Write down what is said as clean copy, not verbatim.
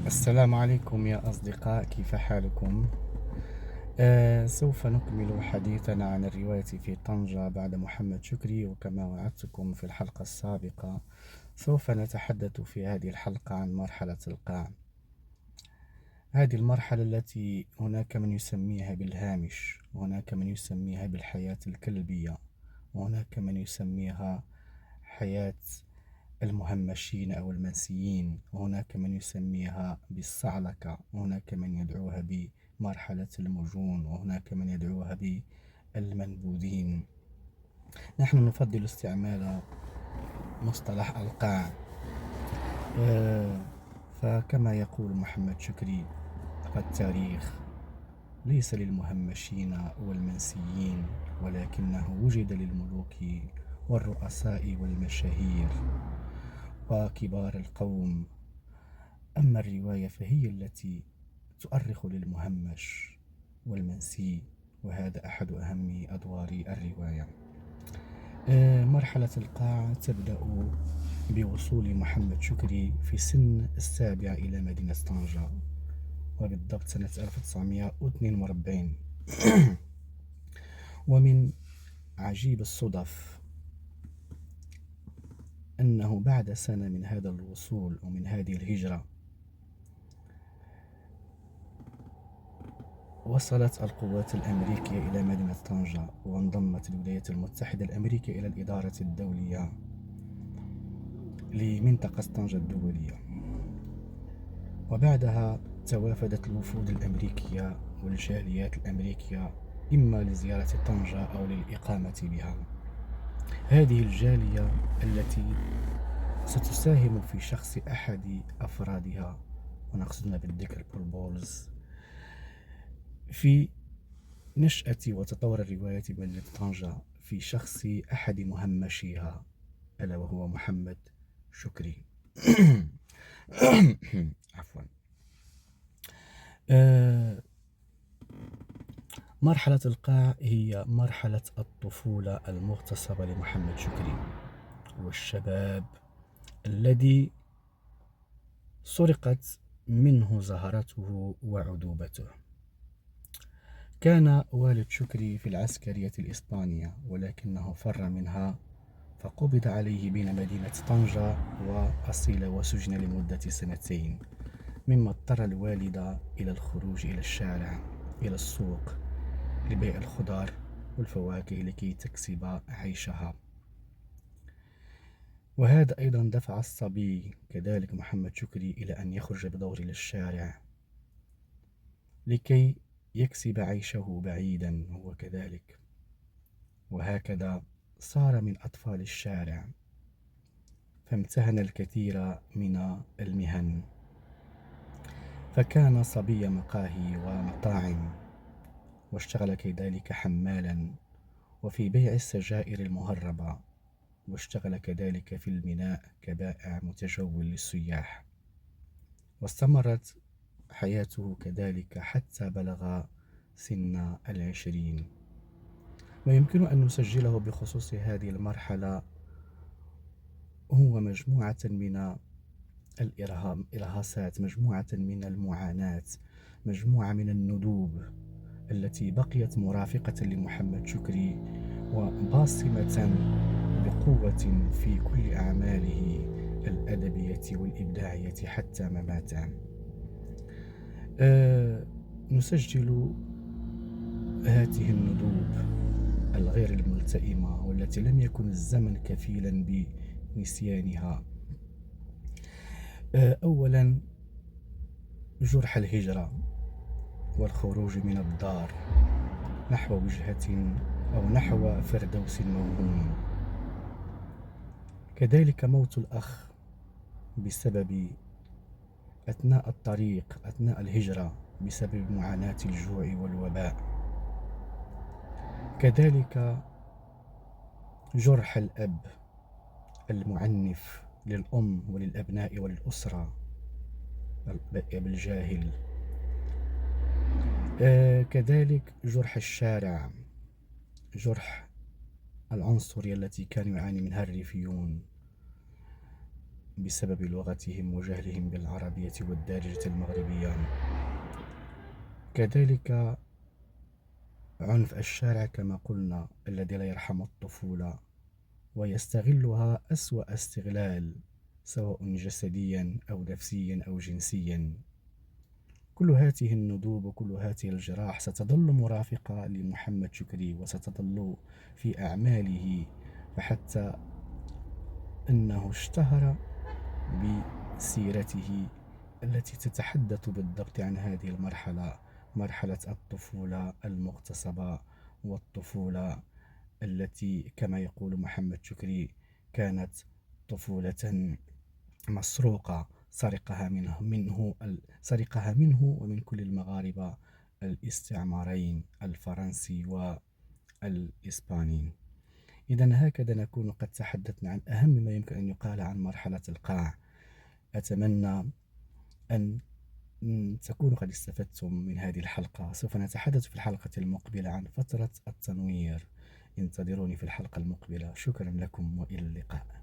السلام عليكم يا أصدقاء، كيف حالكم؟ سوف نكمل حديثنا عن الرواية في طنجة بعد محمد شكري، وكما وعدتكم في الحلقة السابقة سوف نتحدث في هذه الحلقة عن مرحلة القاع. هذه المرحلة التي هناك من يسميها بالهامش، وهناك من يسميها بالحياة الكلبية، وهناك من يسميها حياة المهمشين أو المنسيين، وهناك من يسميها بالصعلكة، وهناك من يدعوها بمرحلة المجون، وهناك من يدعوها بالمنبوذين. نحن نفضل استعمال مصطلح القاع. فكما يقول محمد شكري: التاريخ ليس للمهمشين والمنسيين، ولكنه وجد للملوك والرؤساء والمشاهير وكبار القوم. أما الرواية فهي التي تؤرخ للمهمش والمنسي، وهذا أحد أهم أدوار الرواية. مرحلة القاع تبدأ بوصول محمد شكري في سن 7 إلى مدينة طنجة، وبالضبط سنة 1942. ومن عجيب الصدف أنه بعد سنة من هذا الوصول ومن هذه الهجرة وصلت القوات الأمريكية إلى مدينة طنجة، وانضمت الولايات المتحدة الأمريكية إلى الإدارة الدولية لمنطقة طنجة الدولية. وبعدها توافدت الوفود الأمريكية والجاليات الأمريكية إما لزيارة طنجة أو للإقامة بها. هذه الجالية التي ستساهم في شخص أحد أفرادها، ونقصدنا بالذكر بول بولز، في نشأة وتطور الرواية بمدينة طنجة في شخص أحد مهمشيها، ألا وهو محمد شكري. عفوا. مرحلة القاع هي مرحلة الطفولة المغتصبة لمحمد شكري، والشباب الذي سرقت منه زهرته وعذوبته. كان والد شكري في العسكرية الإسبانية، ولكنه فر منها، فقبض عليه بين مدينة طنجة وأصيل وسجن لمدة 2 سنين، مما اضطر الوالد إلى الخروج إلى الشارع، إلى السوق، لبيع الخضار والفواكه لكي تكسب عيشها. وهذا أيضا دفع الصبي كذلك محمد شكري إلى أن يخرج بدور إلى الشارع لكي يكسب عيشه بعيدا هو كذلك. وهكذا صار من أطفال الشارع، فامتهن الكثير من المهن، فكان صبي مقاهي ومطاعم، واشتغل كذلك حمالا وفي بيع السجائر المهربة، واشتغل كذلك في الميناء كبائع متجول للسياح. واستمرت حياته كذلك حتى بلغ سن 20. ويمكن أن نسجله بخصوص هذه المرحلة هو مجموعة من الإرهاصات، مجموعة من المعاناة، مجموعة من الندوب التي بقيت مرافقة لمحمد شكري وباصمة بقوة في كل أعماله الأدبية والإبداعية حتى مماته. نسجل هذه الندوب الغير الملتئمة والتي لم يكن الزمن كفيلا بنسيانها. أولا، جرح الهجرة والخروج من الدار نحو وجهة أو نحو فردوس موهوم. كذلك موت الأخ بسبب أثناء الطريق، أثناء الهجرة، بسبب معاناة الجوع والوباء. كذلك جرح الأب المعنف للأم وللأبناء وللأسرة، الأب الجاهل. كذلك جرح الشارع، جرح العنصرية التي كان يعاني منها الريفيون. بسبب لغتهم وجهلهم بالعربية والدارجة المغربية. كذلك عنف الشارع كما قلنا الذي لا يرحم الطفولة ويستغلها أسوأ استغلال، سواء جسديا أو نفسيا أو جنسيا. كل هذه الندوب وكل هذه الجراح ستظل مرافقة لمحمد شكري وستظل في أعماله، فحتى أنه اشتهر بسيرته التي تتحدث بالضبط عن هذه المرحلة، مرحلة الطفولة المغتصبة، والطفولة التي كما يقول محمد شكري كانت طفولة مسروقة، سرقها منه ومن كل المغاربة الاستعمارين الفرنسي والإسباني. إذا هكذا نكون قد تحدثنا عن أهم ما يمكن أن يقال عن مرحلة القاع. أتمنى أن تكونوا قد استفدتم من هذه الحلقة. سوف نتحدث في الحلقة المقبلة عن فترة التنوير. انتظروني في الحلقة المقبلة. شكرا لكم وإلى اللقاء.